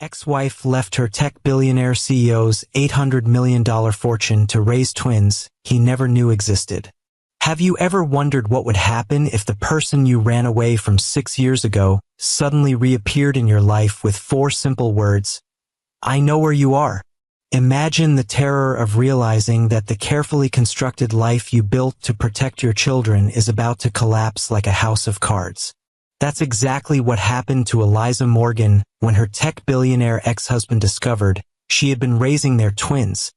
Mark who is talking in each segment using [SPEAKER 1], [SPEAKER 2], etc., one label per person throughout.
[SPEAKER 1] Ex-wife left her tech billionaire CEO's $800 million fortune to raise twins he never knew existed. Have you ever wondered what would happen if the person you ran away from 6 years ago suddenly reappeared in your life with 4 simple words? I know where you are. Imagine the terror of realizing that the carefully constructed life you built to protect your children is about to collapse like a house of cards. That's exactly what happened to Eliza Morgan when her tech billionaire ex-husband discovered she had been raising their twins,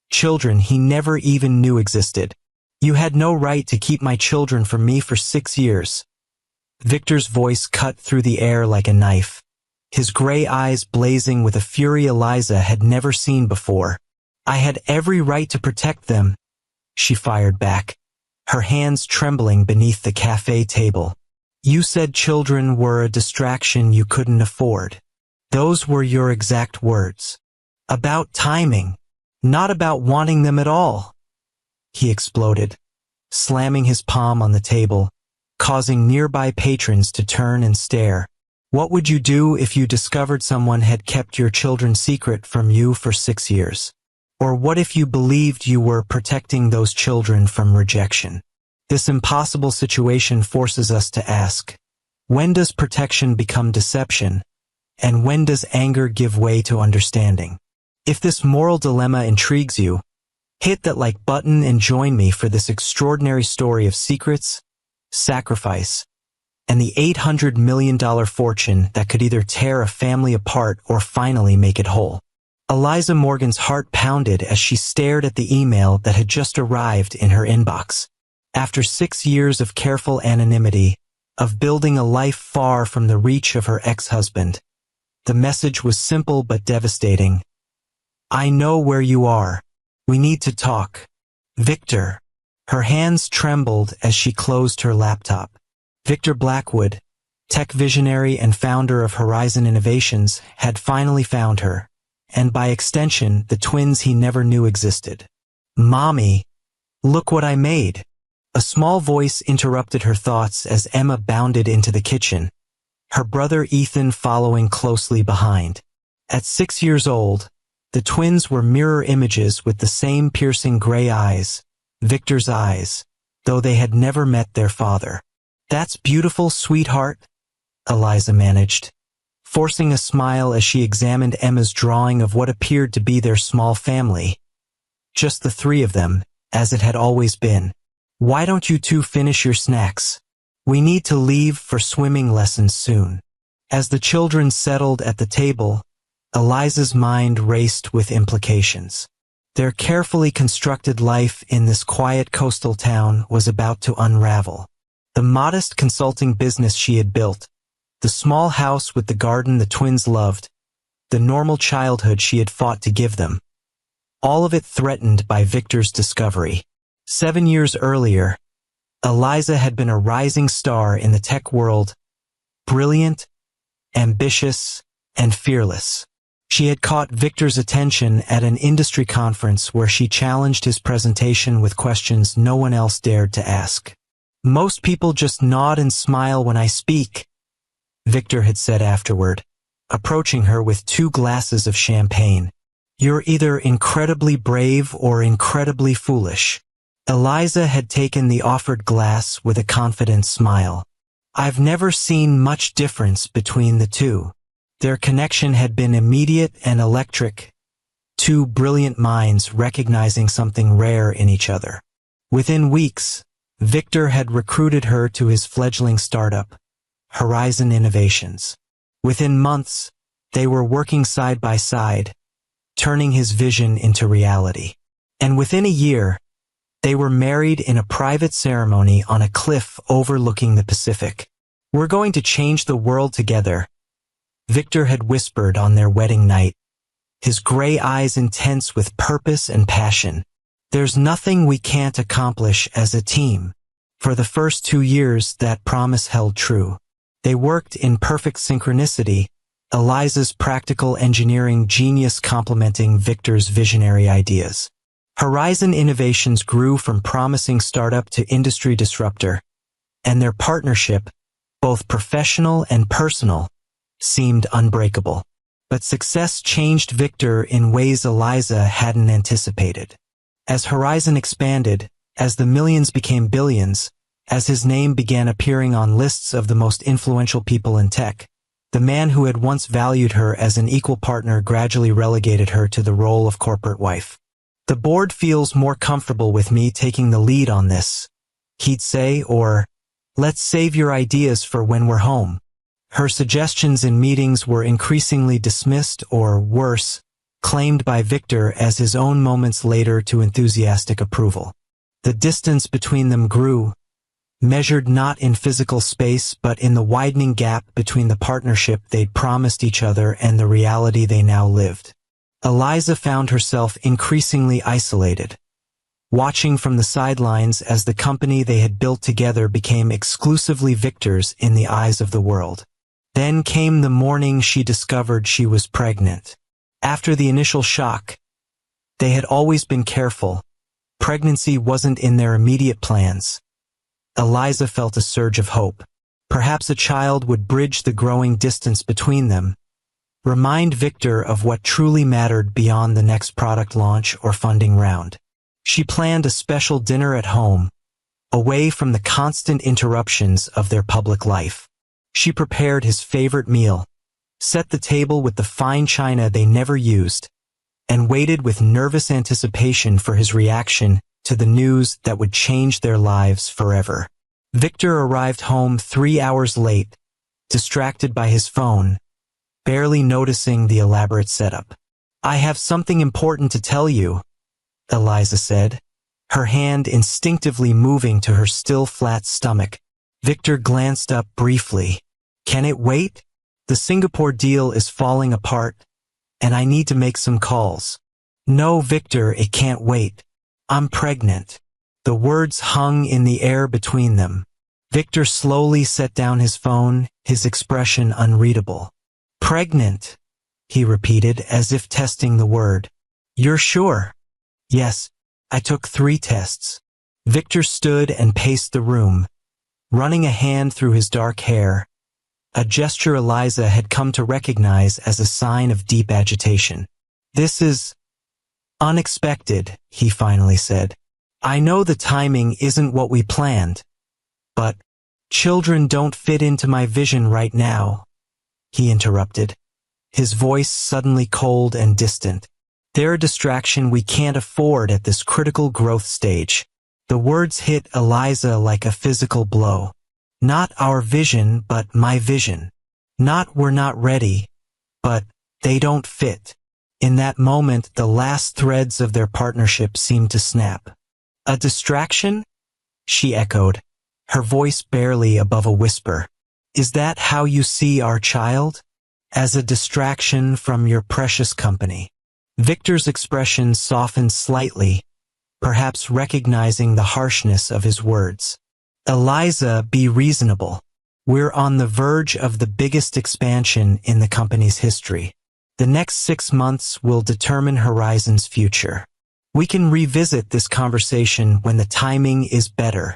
[SPEAKER 1] children he never even knew existed. You had no right to keep my children from me for 6 years. Victor's voice cut through the air like a knife, his gray eyes blazing with a fury Eliza had never seen before. I had every right to protect them, she fired back, her hands trembling beneath the cafe table. You said children were a distraction you couldn't afford. Those were your exact words. About timing, not about wanting them at all. He exploded, slamming his palm on the table, causing nearby patrons to turn and stare. What would you do if you discovered someone had kept your children secret from you for 6 years? Or what if you believed you were protecting those children from rejection? This impossible situation forces us to ask, when does protection become deception? And when does anger give way to understanding? If this moral dilemma intrigues you, hit that like button and join me for this extraordinary story of secrets, sacrifice, and the $800 million fortune that could either tear a family apart or finally make it whole. Eliza Morgan's heart pounded as she stared at the email that had just arrived in her inbox. After 6 years of careful anonymity, of building a life far from the reach of her ex-husband, the message was simple but devastating. I know where you are. We need to talk. Victor. Her hands trembled as she closed her laptop. Victor Blackwood, tech visionary and founder of Horizon Innovations, had finally found her, and by extension, the twins he never knew existed. Mommy, look what I made. A small voice interrupted her thoughts as Emma bounded into the kitchen, her brother Ethan following closely behind. At 6 years old, the twins were mirror images with the same piercing gray eyes, Victor's eyes, though they had never met their father. That's beautiful, sweetheart, Eliza managed, forcing a smile as she examined Emma's drawing of what appeared to be their small family. Just the 3 of them, as it had always been. Why don't you 2 finish your snacks? We need to leave for swimming lessons soon. As the children settled at the table, Eliza's mind raced with implications. Their carefully constructed life in this quiet coastal town was about to unravel. The modest consulting business she had built, the small house with the garden the twins loved, the normal childhood she had fought to give them. All of it threatened by Victor's discovery. 7 years earlier, Eliza had been a rising star in the tech world, brilliant, ambitious, and fearless. She had caught Victor's attention at an industry conference where she challenged his presentation with questions no one else dared to ask. Most people just nod and smile when I speak, Victor had said afterward, approaching her with 2 glasses of champagne. You're either incredibly brave or incredibly foolish. Eliza had taken the offered glass with a confident smile. I've never seen much difference between the 2. Their connection had been immediate and electric, 2 brilliant minds recognizing something rare in each other. Within weeks, Victor had recruited her to his fledgling startup, Horizon Innovations. Within months, they were working side by side, turning his vision into reality. And within a year, they were married in a private ceremony on a cliff overlooking the Pacific. We're going to change the world together, Victor had whispered on their wedding night, his gray eyes intense with purpose and passion. There's nothing we can't accomplish as a team. For the first 2 years, that promise held true. They worked in perfect synchronicity, Eliza's practical engineering genius complementing Victor's visionary ideas. Horizon Innovations grew from promising startup to industry disruptor, and their partnership, both professional and personal, seemed unbreakable. But success changed Victor in ways Eliza hadn't anticipated. As Horizon expanded, as the millions became billions, as his name began appearing on lists of the most influential people in tech, the man who had once valued her as an equal partner gradually relegated her to the role of corporate wife. "The board feels more comfortable with me taking the lead on this," he'd say, or, "Let's save your ideas for when we're home." Her suggestions in meetings were increasingly dismissed or, worse, claimed by Victor as his own moments later to enthusiastic approval. The distance between them grew, measured not in physical space but in the widening gap between the partnership they'd promised each other and the reality they now lived. Eliza found herself increasingly isolated, watching from the sidelines as the company they had built together became exclusively Victor's in the eyes of the world. Then came the morning she discovered she was pregnant. After the initial shock, they had always been careful. Pregnancy wasn't in their immediate plans. Eliza felt a surge of hope. Perhaps a child would bridge the growing distance between them, remind Victor of what truly mattered beyond the next product launch or funding round. She planned a special dinner at home, away from the constant interruptions of their public life. She prepared his favorite meal, set the table with the fine china they never used, and waited with nervous anticipation for his reaction to the news that would change their lives forever. Victor arrived home 3 hours late, distracted by his phone, barely noticing the elaborate setup. "I have something important to tell you," Eliza said, her hand instinctively moving to her still flat stomach. Victor glanced up briefly. "Can it wait? The Singapore deal is falling apart, and I need to make some calls." "No, Victor, it can't wait. I'm pregnant." The words hung in the air between them. Victor slowly set down his phone, his expression unreadable. "Pregnant," he repeated as if testing the word. "You're sure?" "Yes, I took 3 tests." Victor stood and paced the room, running a hand through his dark hair, a gesture Eliza had come to recognize as a sign of deep agitation. "This is unexpected," he finally said. "I know the timing isn't what we planned, but children don't fit into my vision right now," he interrupted, his voice suddenly cold and distant. "They're a distraction we can't afford at this critical growth stage." The words hit Eliza like a physical blow. Not our vision, but my vision. Not we're not ready, but they don't fit. In that moment, the last threads of their partnership seemed to snap. "A distraction?" she echoed, her voice barely above a whisper. "Is that how you see our child? As a distraction from your precious company?" Victor's expression softened slightly, perhaps recognizing the harshness of his words. "Eliza, be reasonable. We're on the verge of the biggest expansion in the company's history. The next 6 months will determine Horizon's future. We can revisit this conversation when the timing is better."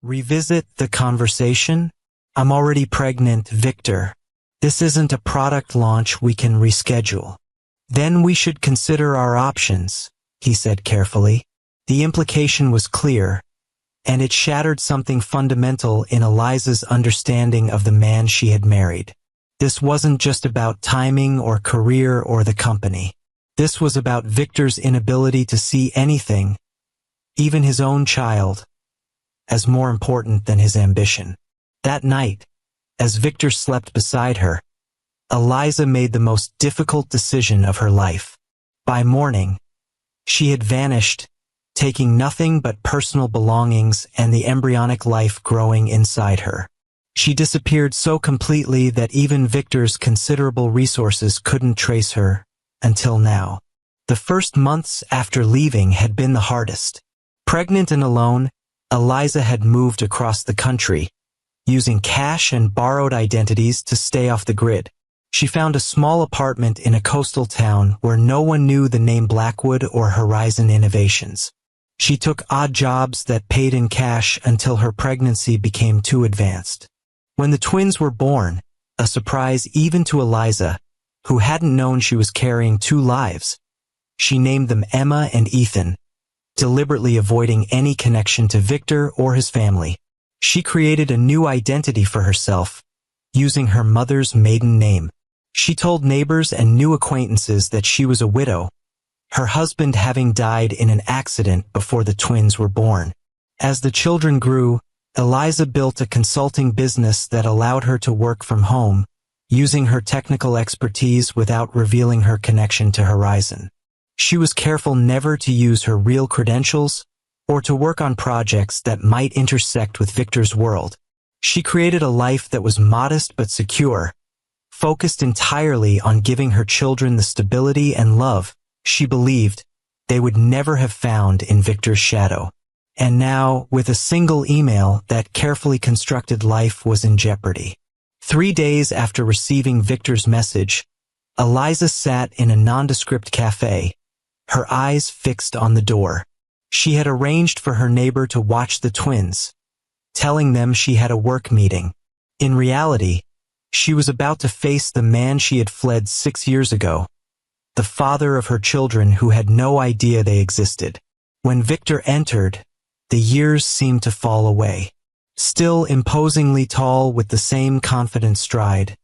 [SPEAKER 1] "Revisit the conversation? I'm already pregnant, Victor. This isn't a product launch we can reschedule." "Then we should consider our options," he said carefully. The implication was clear, and it shattered something fundamental in Eliza's understanding of the man she had married. This wasn't just about timing or career or the company. This was about Victor's inability to see anything, even his own child, as more important than his ambition. That night, as Victor slept beside her, Eliza made the most difficult decision of her life. By morning, she had vanished, taking nothing but personal belongings and the embryonic life growing inside her. She disappeared so completely that even Victor's considerable resources couldn't trace her, until now. The first months after leaving had been the hardest. Pregnant and alone, Eliza had moved across the country, using cash and borrowed identities to stay off the grid. She found a small apartment in a coastal town where no one knew the name Blackwood or Horizon Innovations. She took odd jobs that paid in cash until her pregnancy became too advanced. When the twins were born, a surprise even to Eliza, who hadn't known she was carrying two lives. She named them Emma and Ethan, deliberately avoiding any connection to Victor or his family. She created a new identity for herself, using her mother's maiden name. She told neighbors and new acquaintances that she was a widow, her husband having died in an accident before the twins were born. As the children grew, Eliza built a consulting business that allowed her to work from home, using her technical expertise without revealing her connection to Horizon. She was careful never to use her real credentials or to work on projects that might intersect with Victor's world. She created a life that was modest but secure, focused entirely on giving her children the stability and love she believed they would never have found in Victor's shadow. And now, with a single email, that carefully constructed life was in jeopardy. 3 days after receiving Victor's message, Eliza sat in a nondescript cafe, her eyes fixed on the door. She had arranged for her neighbor to watch the twins, telling them she had a work meeting. In reality, she was about to face the man she had fled 6 years ago, the father of her children who had no idea they existed. When Victor entered, the years seemed to fall away. Still imposingly tall with the same confident stride,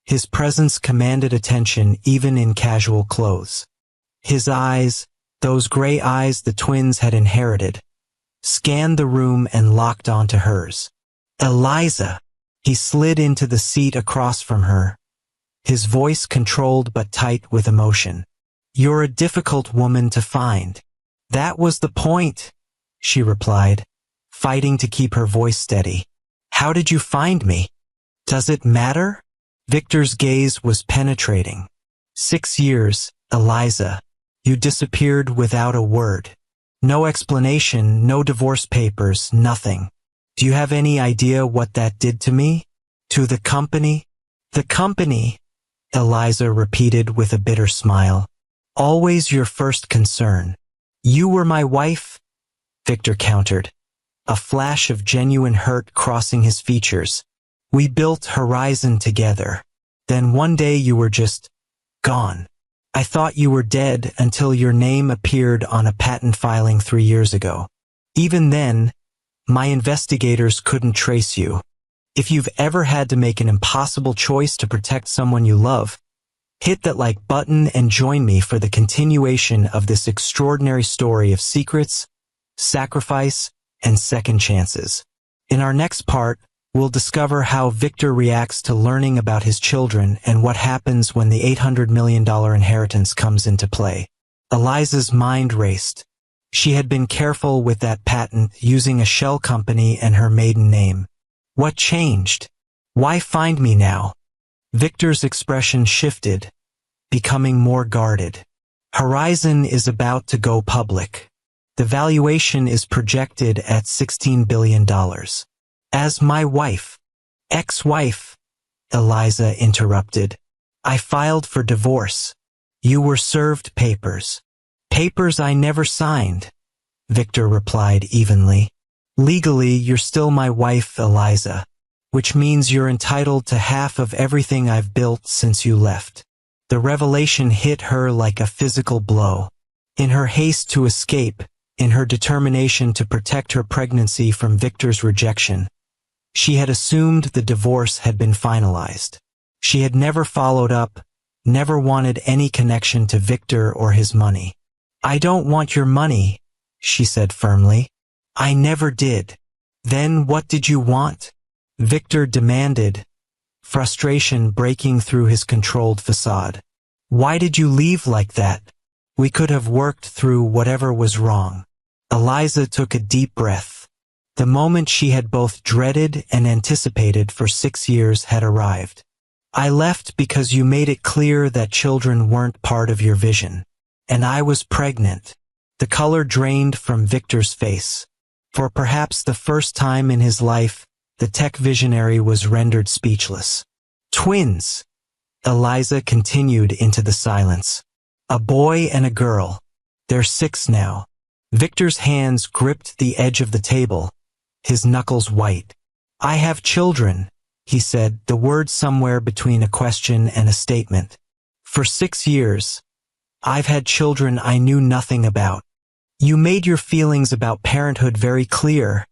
[SPEAKER 1] his presence commanded attention even in casual clothes. His eyes, those gray eyes the twins had inherited, scanned the room and locked onto hers. Eliza! He slid into the seat across from her, his voice controlled but tight with emotion. You're a difficult woman to find. That was the point, she replied, fighting to keep her voice steady. How did you find me? Does it matter? Victor's gaze was penetrating. 6 years, Eliza. You disappeared without a word. No explanation, no divorce papers, nothing. Do you have any idea what that did to me? To the company? The company, Eliza repeated with a bitter smile. Always your first concern. You were my wife? Victor countered, a flash of genuine hurt crossing his features. We built Horizon together. Then one day you were just gone. I thought you were dead until your name appeared on a patent filing 3 years ago. Even then, my investigators couldn't trace you. If you've ever had to make an impossible choice to protect someone you love, hit that like button and join me for the continuation of this extraordinary story of secrets, sacrifice, and second chances. In our next part, we'll discover how Victor reacts to learning about his children and what happens when the $800 million inheritance comes into play. Eliza's mind raced. She had been careful with that patent, using a shell company and her maiden name. What changed? Why find me now? Victor's expression shifted, becoming more guarded. Horizon is about to go public. The valuation is projected at $16 billion. As my wife, ex-wife, Eliza interrupted. I filed for divorce. You were served papers. Papers I never signed, Victor replied evenly. Legally, you're still my wife, Eliza, which means you're entitled to half of everything I've built since you left. The revelation hit her like a physical blow. In her haste to escape, in her determination to protect her pregnancy from Victor's rejection, she had assumed the divorce had been finalized. She had never followed up, never wanted any connection to Victor or his money. I don't want your money, she said firmly. I never did. Then what did you want? Victor demanded, frustration breaking through his controlled facade. Why did you leave like that? We could have worked through whatever was wrong. Eliza took a deep breath. The moment she had both dreaded and anticipated for 6 years had arrived. I left because you made it clear that children weren't part of your vision. And I was pregnant. The color drained from Victor's face. For perhaps the first time in his life, the tech visionary was rendered speechless. Twins, Eliza continued into the silence. A boy and a girl. They're 6 now. Victor's hands gripped the edge of the table, his knuckles white. I have children, he said, the word somewhere between a question and a statement. For 6 years, I've had children I knew nothing about. You made your feelings about parenthood very clear,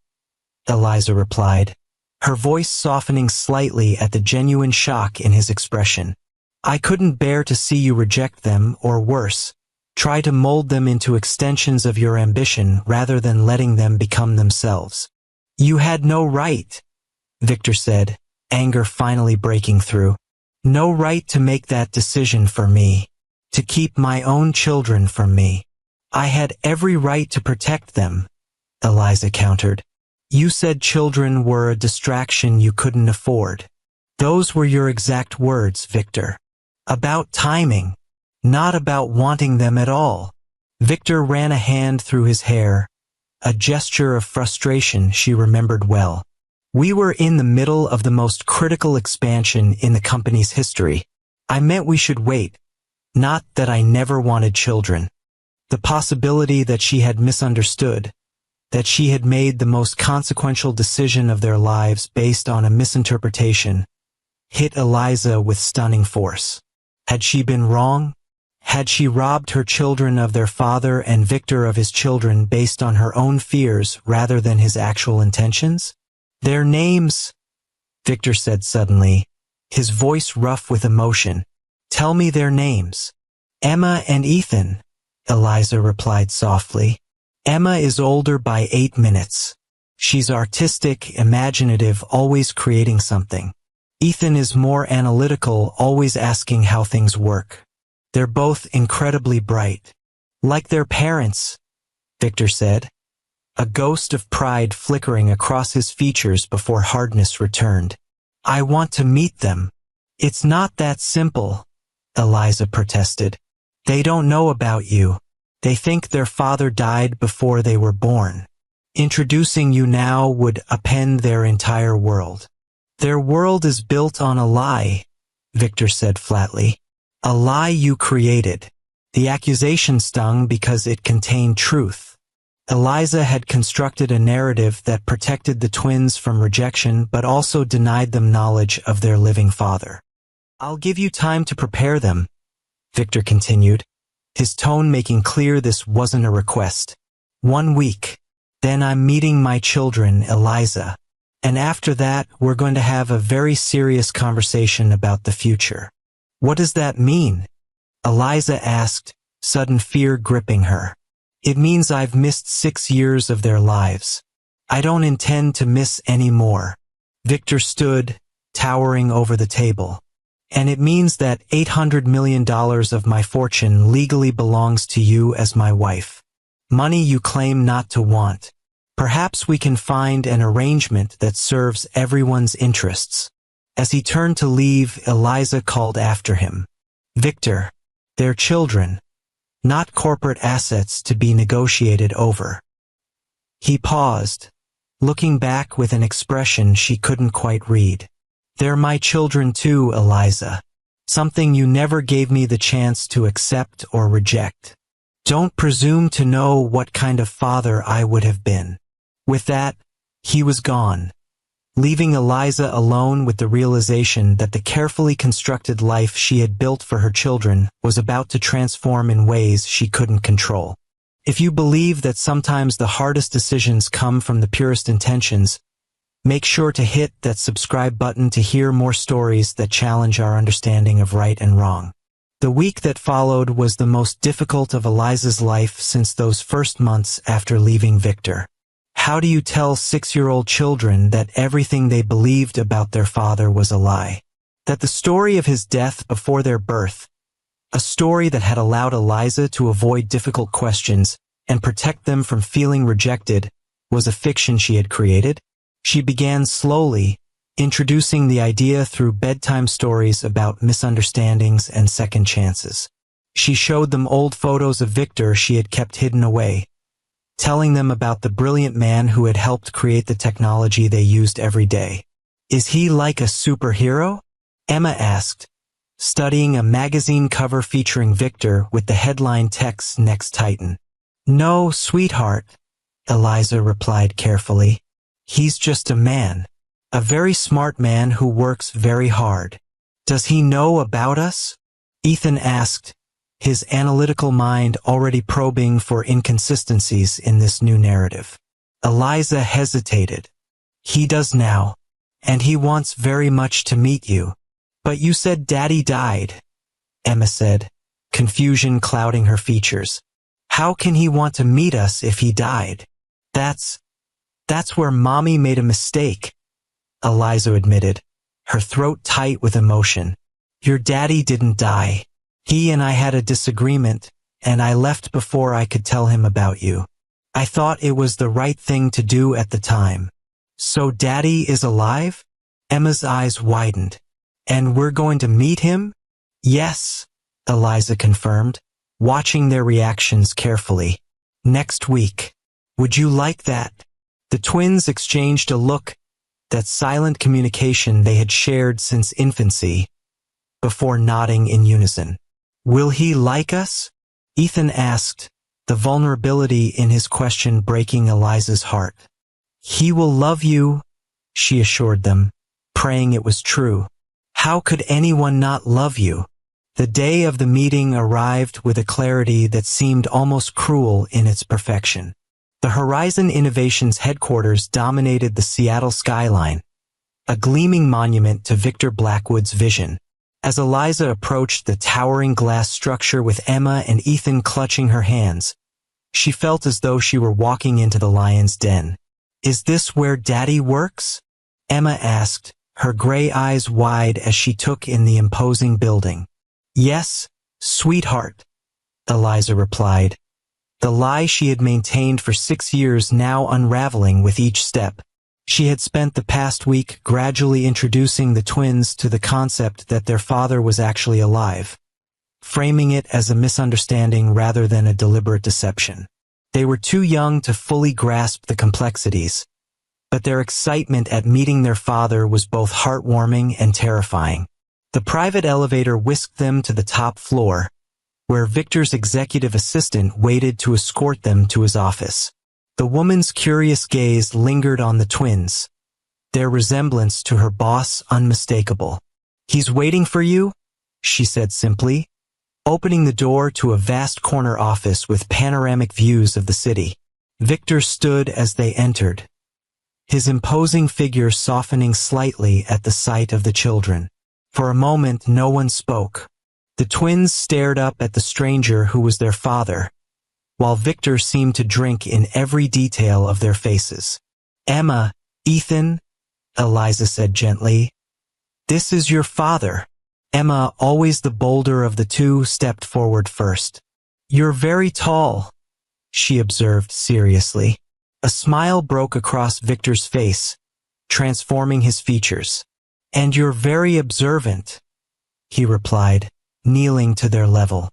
[SPEAKER 1] Eliza replied, her voice softening slightly at the genuine shock in his expression. I couldn't bear to see you reject them, or worse, try to mold them into extensions of your ambition rather than letting them become themselves. You had no right, Victor said, anger finally breaking through. No right to make that decision for me, to keep my own children from me. I had every right to protect them, Eliza countered. You said children were a distraction you couldn't afford. Those were your exact words, Victor. About timing, not about wanting them at all. Victor ran a hand through his hair, a gesture of frustration she remembered well. We were in the middle of the most critical expansion in the company's history. I meant we should wait, not that I never wanted children. The possibility that she had misunderstood, that she had made the most consequential decision of their lives based on a misinterpretation, hit Eliza with stunning force. Had she been wrong? Had she robbed her children of their father and Victor of his children based on her own fears rather than his actual intentions? Their names, Victor said suddenly, his voice rough with emotion. Tell me their names. Emma and Ethan, Eliza replied softly. Emma is older by 8 minutes. She's artistic, imaginative, always creating something. Ethan is more analytical, always asking how things work. They're both incredibly bright. Like their parents, Victor said, a ghost of pride flickering across his features before hardness returned. I want to meet them. It's not that simple, Eliza protested. They don't know about you. They think their father died before they were born. Introducing you now would upend their entire world. Their world is built on a lie, Victor said flatly. A lie you created. The accusation stung because it contained truth. Eliza had constructed a narrative that protected the twins from rejection but also denied them knowledge of their living father. I'll give you time to prepare them, Victor continued, his tone making clear this wasn't a request. 1 week. Then I'm meeting my children, Eliza. And after that, we're going to have a very serious conversation about the future. What does that mean? Eliza asked, sudden fear gripping her. It means I've missed 6 years of their lives. I don't intend to miss any more. Victor stood, towering over the table. And it means that $800 million of my fortune legally belongs to you as my wife. Money you claim not to want. Perhaps we can find an arrangement that serves everyone's interests. As he turned to leave, Eliza called after him. Victor, they're children, not corporate assets to be negotiated over. He paused, looking back with an expression she couldn't quite read. They're my children too, Eliza. Something you never gave me the chance to accept or reject. Don't presume to know what kind of father I would have been. With that, he was gone, leaving Eliza alone with the realization that the carefully constructed life she had built for her children was about to transform in ways she couldn't control. If you believe that sometimes the hardest decisions come from the purest intentions, make sure to hit that subscribe button to hear more stories that challenge our understanding of right and wrong. The week that followed was the most difficult of Eliza's life since those first months after leaving Victor. How do you tell 6-year-old children that everything they believed about their father was a lie? That the story of his death before their birth, a story that had allowed Eliza to avoid difficult questions and protect them from feeling rejected, was a fiction she had created? She began slowly, introducing the idea through bedtime stories about misunderstandings and second chances. She showed them old photos of Victor she had kept hidden away, telling them about the brilliant man who had helped create the technology they used every day. Is he like a superhero? Emma asked, studying a magazine cover featuring Victor with the headline text Next Titan. No, sweetheart, Eliza replied carefully. He's just a man. A very smart man who works very hard. Does he know about us? Ethan asked, his analytical mind already probing for inconsistencies in this new narrative. Eliza hesitated. He does now, and he wants very much to meet you. But you said Daddy died, Emma said, confusion clouding her features. How can he want to meet us if he died? That's where Mommy made a mistake, Eliza admitted, her throat tight with emotion. Your daddy didn't die. He and I had a disagreement, and I left before I could tell him about you. I thought it was the right thing to do at the time. So Daddy is alive? Emma's eyes widened. And we're going to meet him? Yes, Eliza confirmed, watching their reactions carefully. Next week. Would you like that? The twins exchanged a look, that silent communication they had shared since infancy, before nodding in unison. Will he like us? Ethan asked, the vulnerability in his question breaking Eliza's heart. He will love you, she assured them, praying it was true. How could anyone not love you? The day of the meeting arrived with a clarity that seemed almost cruel in its perfection. The Horizon Innovations headquarters dominated the Seattle skyline, a gleaming monument to Victor Blackwood's vision. As Eliza approached the towering glass structure with Emma and Ethan clutching her hands, she felt as though she were walking into the lion's den. Is this where Daddy works? Emma asked, her gray eyes wide as she took in the imposing building. Yes, sweetheart, Eliza replied, the lie she had maintained for 6 years now unraveling with each step. She had spent the past week gradually introducing the twins to the concept that their father was actually alive, framing it as a misunderstanding rather than a deliberate deception. They were too young to fully grasp the complexities, but their excitement at meeting their father was both heartwarming and terrifying. The private elevator whisked them to the top floor, where Victor's executive assistant waited to escort them to his office. The woman's curious gaze lingered on the twins, their resemblance to her boss unmistakable. He's waiting for you, she said simply, opening the door to a vast corner office with panoramic views of the city. Victor stood as they entered, his imposing figure softening slightly at the sight of the children. For a moment, no one spoke. The twins stared up at the stranger who was their father, while Victor seemed to drink in every detail of their faces. Emma, Ethan, Eliza said gently, this is your father. Emma, always the bolder of the two, stepped forward first. You're very tall, she observed seriously. A smile broke across Victor's face, transforming his features. And you're very observant, he replied, kneeling to their level.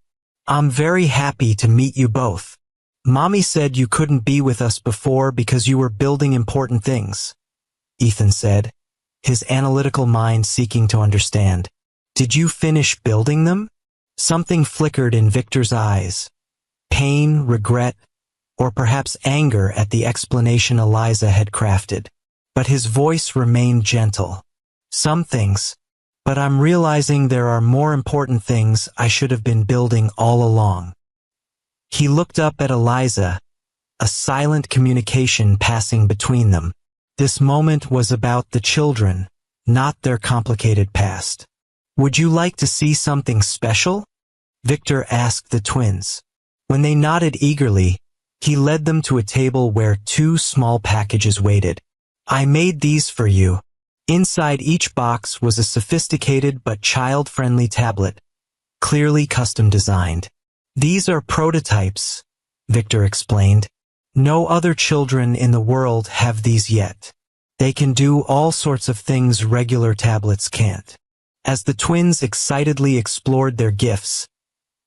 [SPEAKER 1] I'm very happy to meet you both. Mommy said you couldn't be with us before because you were building important things, Ethan said, his analytical mind seeking to understand. Did you finish building them? Something flickered in Victor's eyes. Pain, regret, or perhaps anger at the explanation Eliza had crafted. But his voice remained gentle. Some things, but I'm realizing there are more important things I should have been building all along. He looked up at Eliza, a silent communication passing between them. This moment was about the children, not their complicated past. Would you like to see something special? Victor asked the twins. When they nodded eagerly, he led them to a table where 2 small packages waited. I made these for you. Inside each box was a sophisticated but child-friendly tablet, clearly custom designed. These are prototypes, Victor explained. No other children in the world have these yet. They can do all sorts of things regular tablets can't. As the twins excitedly explored their gifts,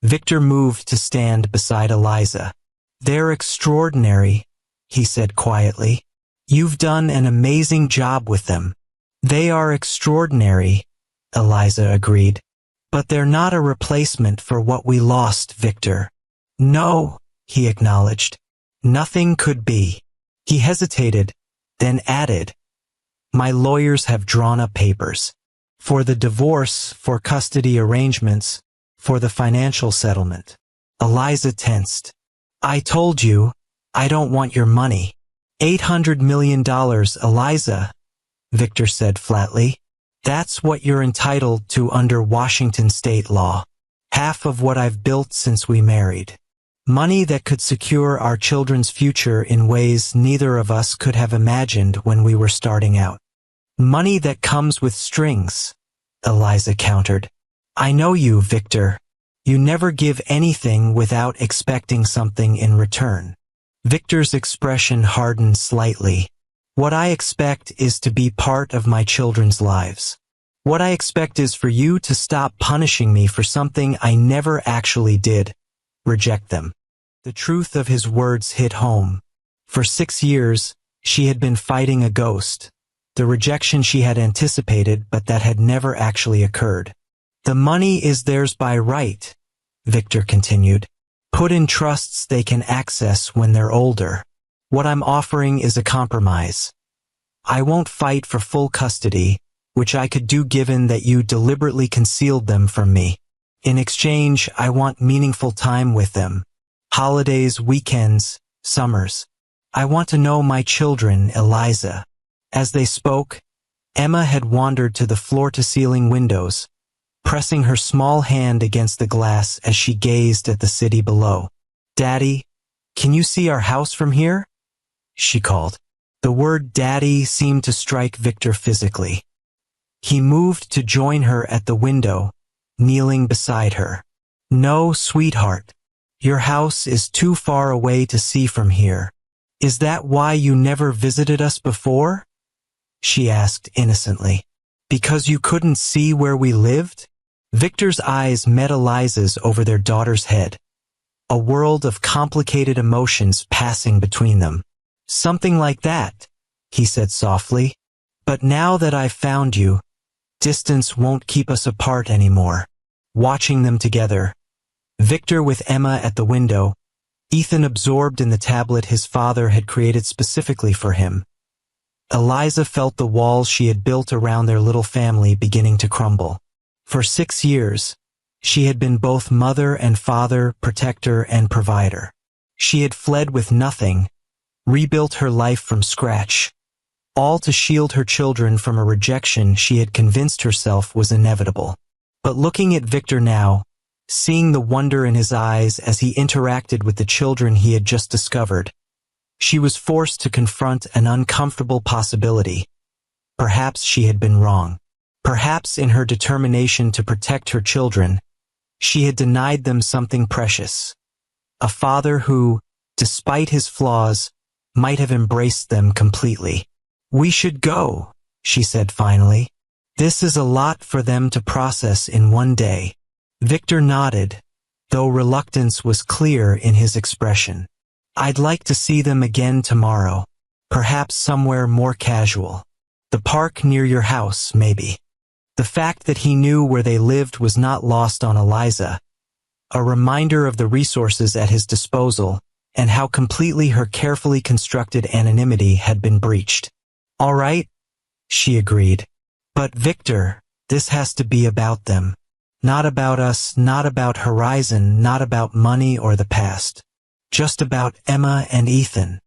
[SPEAKER 1] Victor moved to stand beside Eliza. They're extraordinary, he said quietly. You've done an amazing job with them. They are extraordinary, Eliza agreed. But they're not a replacement for what we lost, Victor. No, he acknowledged. Nothing could be. He hesitated, then added, my lawyers have drawn up papers. For the divorce, for custody arrangements, for the financial settlement. Eliza tensed. I told you, I don't want your money. $800 million, Eliza, Victor said flatly. That's what you're entitled to under Washington state law. Half of what I've built since we married. Money that could secure our children's future in ways neither of us could have imagined when we were starting out. Money that comes with strings, Eliza countered. I know you, Victor. You never give anything without expecting something in return. Victor's expression hardened slightly. What I expect is to be part of my children's lives. What I expect is for you to stop punishing me for something I never actually did. Reject them. The truth of his words hit home. For 6 years, she had been fighting a ghost. The rejection she had anticipated, but that had never actually occurred. The money is theirs by right, Victor continued. Put in trusts they can access when they're older. What I'm offering is a compromise. I won't fight for full custody, which I could do given that you deliberately concealed them from me. In exchange, I want meaningful time with them. Holidays, weekends, summers. I want to know my children, Eliza. As they spoke, Emma had wandered to the floor-to-ceiling windows, pressing her small hand against the glass as she gazed at the city below. Daddy, can you see our house from here? She called. The word daddy seemed to strike Victor physically. He moved to join her at the window, kneeling beside her. No, sweetheart. Your house is too far away to see from here. Is that why you never visited us before? She asked innocently. Because you couldn't see where we lived? Victor's eyes met Eliza's over their daughter's head. A world of complicated emotions passing between them. Something like that, he said softly. But now that I've found you, distance won't keep us apart anymore. Watching them together, Victor with Emma at the window, Ethan absorbed in the tablet his father had created specifically for him. Eliza felt the walls she had built around their little family beginning to crumble. For 6 years, she had been both mother and father, protector and provider. She had fled with nothing, rebuilt her life from scratch, all to shield her children from a rejection she had convinced herself was inevitable. But looking at Victor now, seeing the wonder in his eyes as he interacted with the children he had just discovered, she was forced to confront an uncomfortable possibility. Perhaps she had been wrong. Perhaps in her determination to protect her children, she had denied them something precious. A father who, despite his flaws, might have embraced them completely. We should go, she said finally. This is a lot for them to process in one day. Victor nodded, though reluctance was clear in his expression. I'd like to see them again tomorrow, perhaps somewhere more casual. The park near your house, maybe. The fact that he knew where they lived was not lost on Eliza, a reminder of the resources at his disposal and how completely her carefully constructed anonymity had been breached. All right, she agreed. But Victor, this has to be about them. Not about us, not about Horizon, not about money or the past. Just about Emma and Ethan.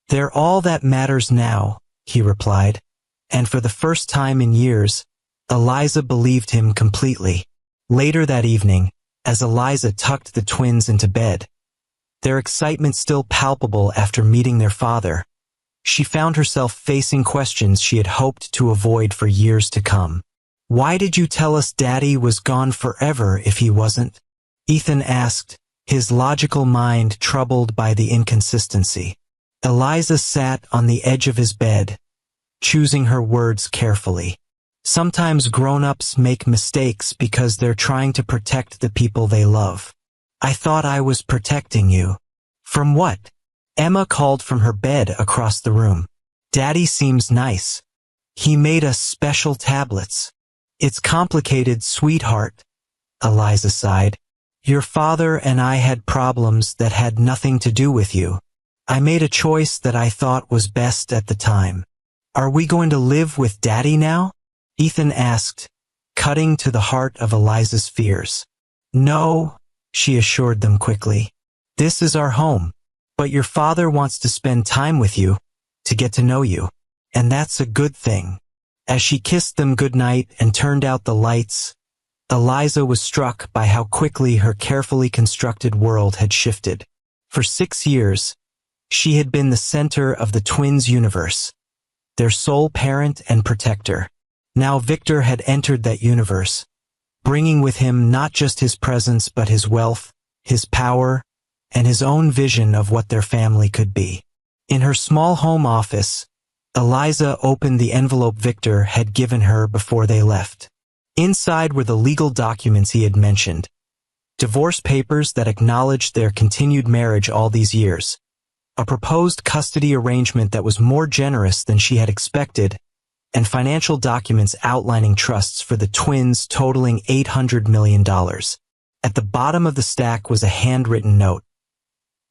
[SPEAKER 1] They're all that matters now, he replied. And for the first time in years, Eliza believed him completely. Later that evening, as Eliza tucked the twins into bed, their excitement still palpable after meeting their father, she found herself facing questions she had hoped to avoid for years to come. Why did you tell us Daddy was gone forever if he wasn't? Ethan asked, his logical mind troubled by the inconsistency. Eliza sat on the edge of his bed, choosing her words carefully. Sometimes grown-ups make mistakes because they're trying to protect the people they love. I thought I was protecting you. From what? Emma called from her bed across the room. Daddy seems nice. He made us special tablets. It's complicated, sweetheart, Eliza sighed. Your father and I had problems that had nothing to do with you. I made a choice that I thought was best at the time. Are we going to live with Daddy now? Ethan asked, cutting to the heart of Eliza's fears. No, she assured them quickly. This is our home. But your father wants to spend time with you, to get to know you. And that's a good thing. As she kissed them goodnight and turned out the lights, Eliza was struck by how quickly her carefully constructed world had shifted. For 6 years, she had been the center of the twins' universe, their sole parent and protector. Now Victor had entered that universe, bringing with him not just his presence but his wealth, his power, and his own vision of what their family could be. In her small home office, Eliza opened the envelope Victor had given her before they left. Inside were the legal documents he had mentioned, divorce papers that acknowledged their continued marriage all these years, a proposed custody arrangement that was more generous than she had expected, and financial documents outlining trusts for the twins totaling $800 million. At the bottom of the stack was a handwritten note.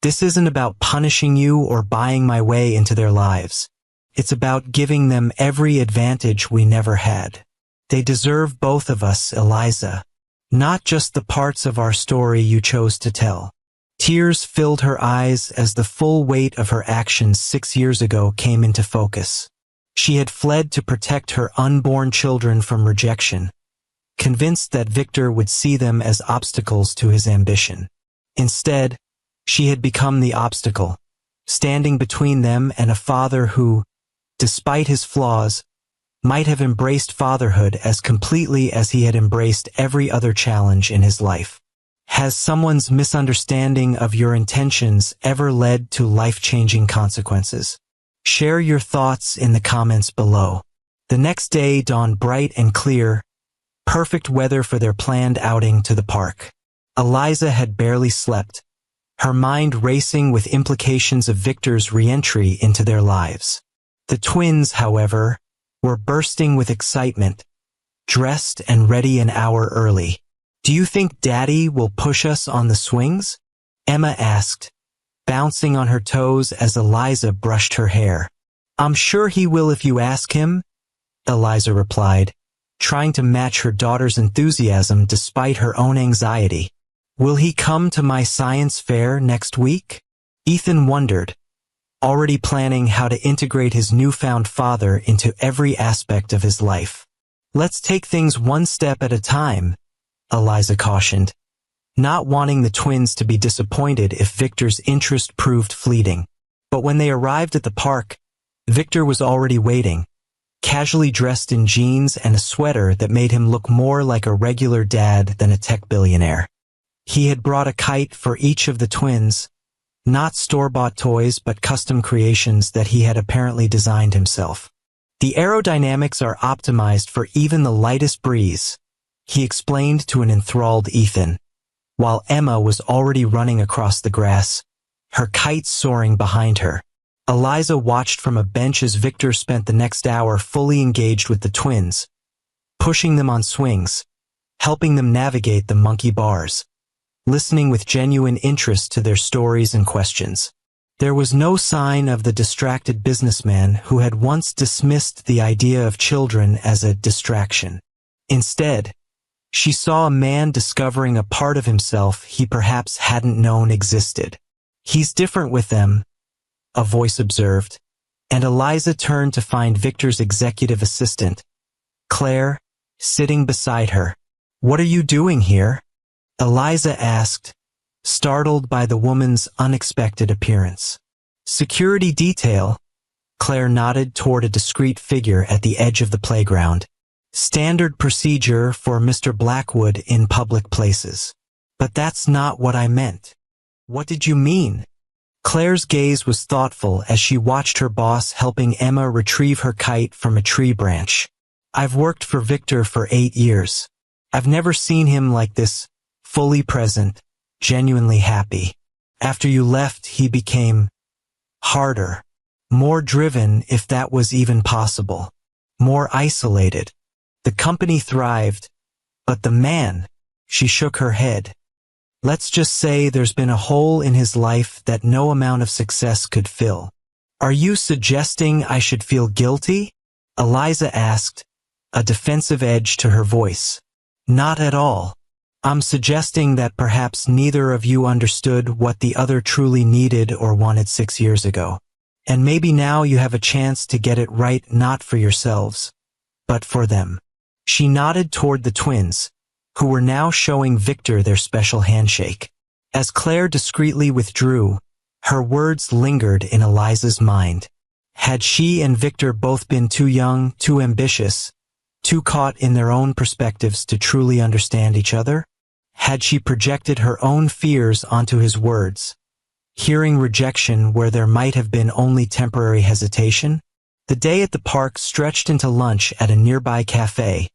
[SPEAKER 1] This isn't about punishing you or buying my way into their lives. It's about giving them every advantage we never had. They deserve both of us, Eliza. Not just the parts of our story you chose to tell. Tears filled her eyes as the full weight of her actions 6 years ago came into focus. She had fled to protect her unborn children from rejection, convinced that Victor would see them as obstacles to his ambition. Instead, she had become the obstacle, standing between them and a father who, despite his flaws, might have embraced fatherhood as completely as he had embraced every other challenge in his life. Has someone's misunderstanding of your intentions ever led to life-changing consequences? Share your thoughts in the comments below. The next day dawned bright and clear, perfect weather for their planned outing to the park. Eliza had barely slept, her mind racing with implications of Victor's re-entry into their lives. The twins, however, were bursting with excitement, dressed and ready an hour early. Do you think Daddy will push us on the swings? Emma asked, bouncing on her toes as Eliza brushed her hair. I'm sure he will if you ask him, Eliza replied, trying to match her daughter's enthusiasm despite her own anxiety. Will he come to my science fair next week? Ethan wondered, already planning how to integrate his newfound father into every aspect of his life. Let's take things one step at a time, Eliza cautioned, not wanting the twins to be disappointed if Victor's interest proved fleeting. But when they arrived at the park, Victor was already waiting, casually dressed in jeans and a sweater that made him look more like a regular dad than a tech billionaire. He had brought a kite for each of the twins, not store-bought toys but custom creations that he had apparently designed himself. The aerodynamics are optimized for even the lightest breeze, he explained to an enthralled Ethan, while Emma was already running across the grass, her kite soaring behind her. Eliza watched from a bench as Victor spent the next hour fully engaged with the twins, pushing them on swings, helping them navigate the monkey bars, listening with genuine interest to their stories and questions. There was no sign of the distracted businessman who had once dismissed the idea of children as a distraction. Instead, she saw a man discovering a part of himself he perhaps hadn't known existed. He's different with them, a voice observed, and Eliza turned to find Victor's executive assistant, Claire, sitting beside her. What are you doing here? Eliza asked, startled by the woman's unexpected appearance. Security detail, Claire nodded toward a discreet figure at the edge of the playground. Standard procedure for Mr. Blackwood in public places. But that's not what I meant. What did you mean? Claire's gaze was thoughtful as she watched her boss helping Emma retrieve her kite from a tree branch. I've worked for Victor for 8 years. I've never seen him like this, fully present, genuinely happy. After you left, he became harder, more driven if that was even possible, more isolated. The company thrived, but the man, she shook her head. Let's just say there's been a hole in his life that no amount of success could fill. Are you suggesting I should feel guilty? Eliza asked, a defensive edge to her voice. Not at all. I'm suggesting that perhaps neither of you understood what the other truly needed or wanted 6 years ago. And maybe now you have a chance to get it right, not for yourselves, but for them. She nodded toward the twins, who were now showing Victor their special handshake. As Claire discreetly withdrew, her words lingered in Eliza's mind. Had she and Victor both been too young, too ambitious, too caught in their own perspectives to truly understand each other? Had she projected her own fears onto his words, hearing rejection where there might have been only temporary hesitation? The day at the park stretched into lunch at a nearby cafe,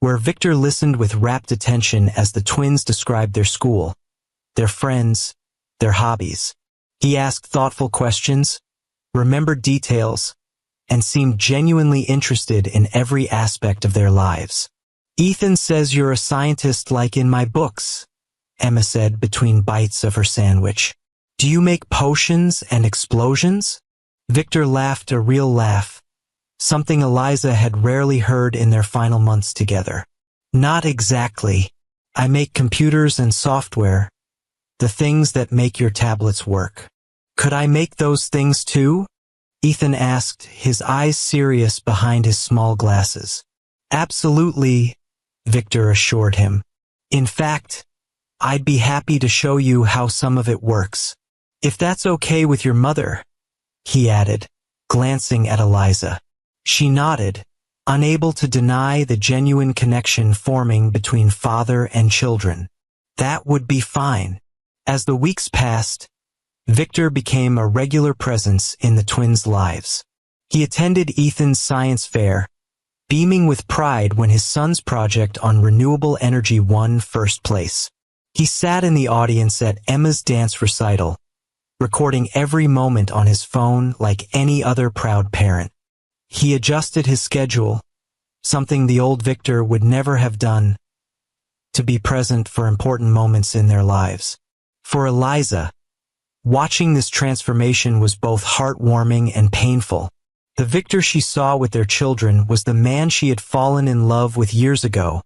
[SPEAKER 1] where Victor listened with rapt attention as the twins described their school, their friends, their hobbies. He asked thoughtful questions, remembered details, and seemed genuinely interested in every aspect of their lives. "Ethan says you're a scientist like in my books," Emma said between bites of her sandwich. "Do you make potions and explosions?" Victor laughed a real laugh, something Eliza had rarely heard in their final months together. "Not exactly. I make computers and software, the things that make your tablets work." "Could I make those things too?" Ethan asked, his eyes serious behind his small glasses. "Absolutely," Victor assured him. "In fact, I'd be happy to show you how some of it works. If that's okay with your mother," he added, glancing at Eliza. She nodded, unable to deny the genuine connection forming between father and children. That would be fine. As the weeks passed, Victor became a regular presence in the twins' lives. He attended Ethan's science fair, beaming with pride when his son's project on renewable energy won first place. He sat in the audience at Emma's dance recital, recording every moment on his phone like any other proud parent. He adjusted his schedule, something the old Victor would never have done, to be present for important moments in their lives. For Eliza, watching this transformation was both heartwarming and painful. The Victor she saw with their children was the man she had fallen in love with years ago.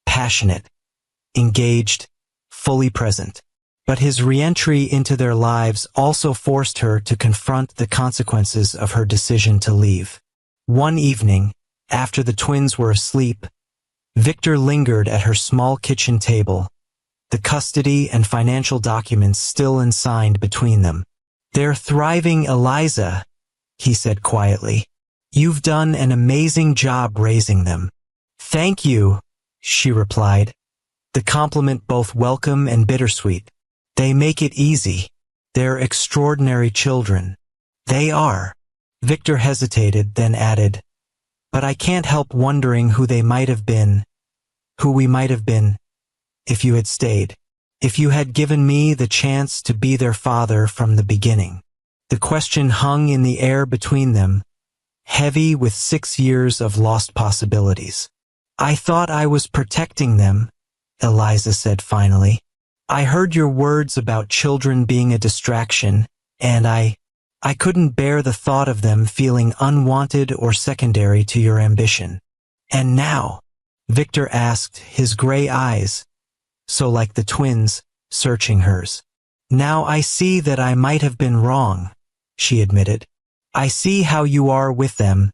[SPEAKER 1] Passionate, engaged, fully present. But his re-entry into their lives also forced her to confront the consequences of her decision to leave. One evening, after the twins were asleep, Victor lingered at her small kitchen table, the custody and financial documents still unsigned between them. "They're thriving, Eliza," he said quietly. "You've done an amazing job raising them." "Thank you," she replied, the compliment both welcome and bittersweet. "They make it easy. They're extraordinary children." "They are." Victor hesitated, then added, "But I can't help wondering who they might have been, who we might have been, if you had stayed, if you had given me the chance to be their father from the beginning." The question hung in the air between them, heavy with 6 years of lost possibilities. "I thought I was protecting them," Eliza said finally. "I heard your words about children being a distraction, and I couldn't bear the thought of them feeling unwanted or secondary to your ambition." "And now?" Victor asked, his gray eyes, so like the twins, searching hers. "Now I see that I might have been wrong," she admitted. "I see how you are with them,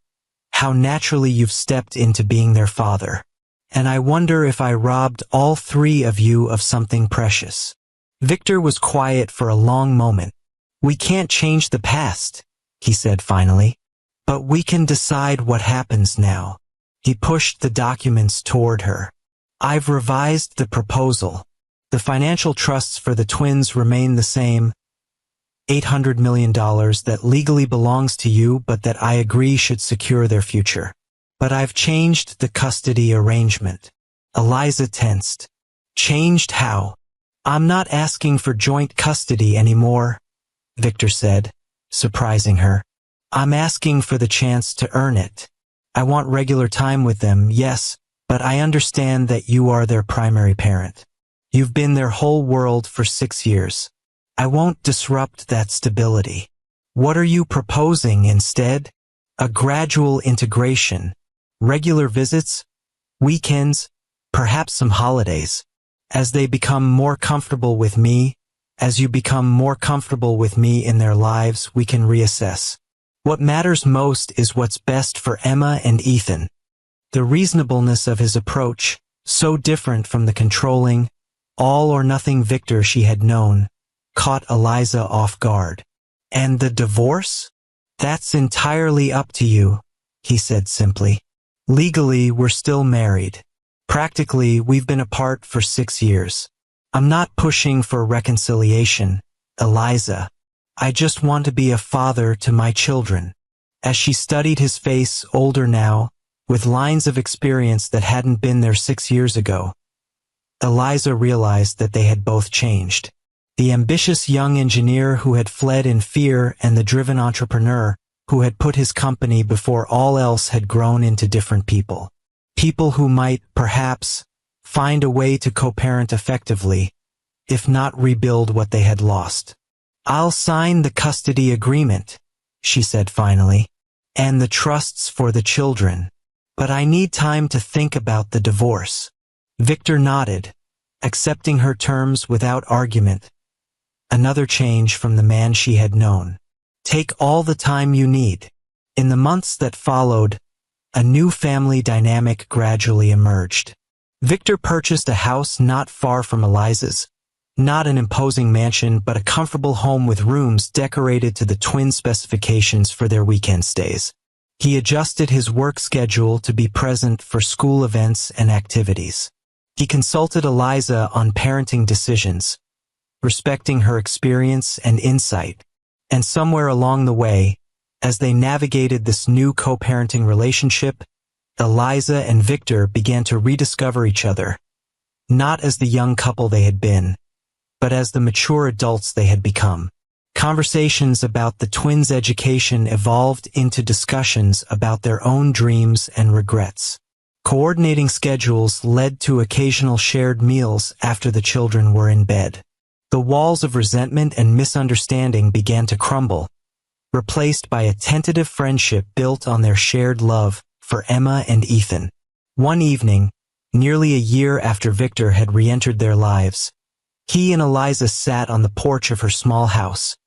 [SPEAKER 1] how naturally you've stepped into being their father. And I wonder if I robbed all 3 of you of something precious." Victor was quiet for a long moment. "We can't change the past," he said finally, "but we can decide what happens now." He pushed the documents toward her. "I've revised the proposal. The financial trusts for the twins remain the same, $800 million that legally belongs to you but that I agree should secure their future. But I've changed the custody arrangement." Eliza tensed. "Changed how?" "I'm not asking for joint custody anymore," Victor said, surprising her. "I'm asking for the chance to earn it. I want regular time with them, yes, but I understand that you are their primary parent. You've been their whole world for 6 years. I won't disrupt that stability. What are you proposing instead? A gradual integration, regular visits, weekends, perhaps some holidays." As they become more comfortable with me, as you become more comfortable with me in their lives, we can reassess. What matters most is what's best for Emma and Ethan. The reasonableness of his approach, so different from the controlling, all-or-nothing Victor she had known, caught Eliza off guard. And the divorce? That's entirely up to you, he said simply. Legally, we're still married. Practically, we've been apart for 6 years. I'm not pushing for reconciliation, Eliza. I just want to be a father to my children. As she studied his face, older now, with lines of experience that hadn't been there 6 years ago, Eliza realized that they had both changed. The ambitious young engineer who had fled in fear and the driven entrepreneur who had put his company before all else had grown into different people. People who might, perhaps, find a way to co-parent effectively, if not rebuild what they had lost. I'll sign the custody agreement, she said finally, and the trusts for the children. But I need time to think about the divorce. Victor nodded, accepting her terms without argument. Another change from the man she had known. Take all the time you need. In the months that followed, a new family dynamic gradually emerged. Victor purchased a house not far from Eliza's. Not an imposing mansion, but a comfortable home with rooms decorated to the twin specifications for their weekend stays. He adjusted his work schedule to be present for school events and activities. He consulted Eliza on parenting decisions, respecting her experience and insight. And somewhere along the way, as they navigated this new co-parenting relationship, Eliza and Victor began to rediscover each other, not as the young couple they had been, but as the mature adults they had become. Conversations about the twins' education evolved into discussions about their own dreams and regrets. Coordinating schedules led to occasional shared meals after the children were in bed. The walls of resentment and misunderstanding began to crumble, replaced by a tentative friendship built on their shared love for Emma and Ethan. One evening, nearly a year after Victor had re-entered their lives, he and Eliza sat on the porch of her small house,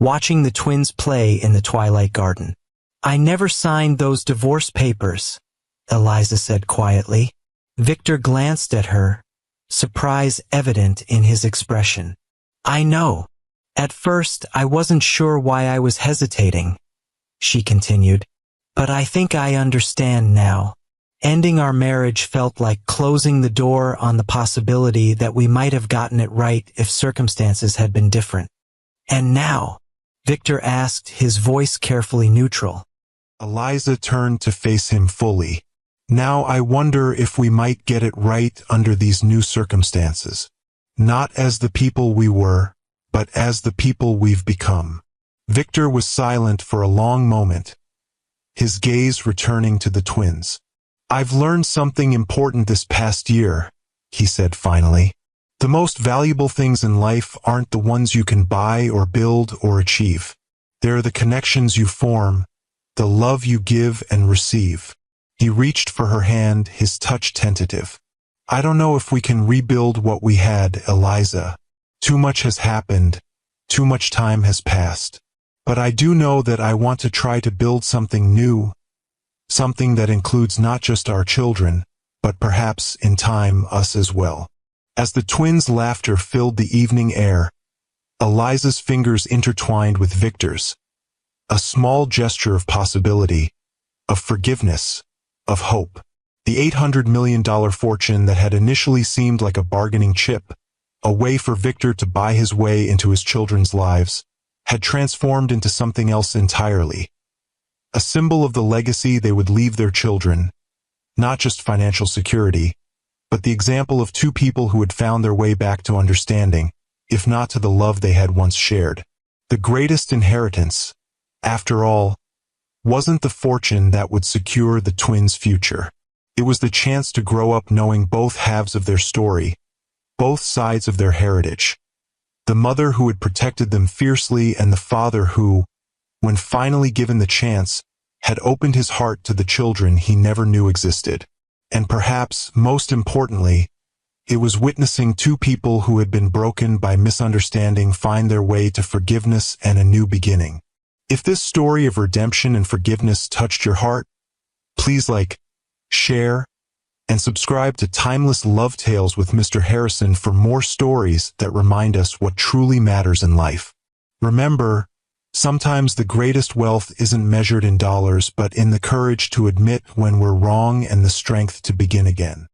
[SPEAKER 1] watching the twins play in the twilight garden. I never signed those divorce papers, Eliza said quietly. Victor glanced at her, surprise evident in his expression. I know. At first, I wasn't sure why I was hesitating, she continued, but I think I understand now. Ending our marriage felt like closing the door on the possibility that we might have gotten it right if circumstances had been different. And now? Victor asked, his voice carefully neutral.
[SPEAKER 2] Eliza turned to face him fully. Now I wonder if we might get it right under these new circumstances. Not as the people we were, but as the people we've become. Victor was silent for a long moment, his gaze returning to the twins. I've learned something important this past year, he said finally. The most valuable things in life aren't the ones you can buy or build or achieve. They're the connections you form, the love you give and receive. He reached for her hand, his touch tentative. I don't know if we can rebuild what we had, Eliza. Too much has happened. Too much time has passed. But I do know that I want to try to build something new. Something that includes not just our children, but perhaps, in time, us as well. As the twins' laughter filled the evening air, Eliza's fingers intertwined with Victor's. A small gesture of possibility, of forgiveness, of hope. The $800 million fortune that had initially seemed like a bargaining chip, a way for Victor to buy his way into his children's lives, had transformed into something else entirely. A symbol of the legacy they would leave their children, not just financial security, but the example of two people who had found their way back to understanding, if not to the love they had once shared. The greatest inheritance, after all, wasn't the fortune that would secure the twins' future. It was the chance to grow up knowing both halves of their story, both sides of their heritage. The mother who had protected them fiercely and the father who, when finally given the chance, had opened his heart to the children he never knew existed. And perhaps, most importantly, It was witnessing two people who had been broken by misunderstanding find their way to forgiveness and a new beginning. If this story of redemption and forgiveness touched your heart, please like, share, and subscribe to Timeless Love Tales with Mr. Harrison for more stories that remind us what truly matters in life. Remember, sometimes the greatest wealth isn't measured in dollars but in the courage to admit when we're wrong and the strength to begin again.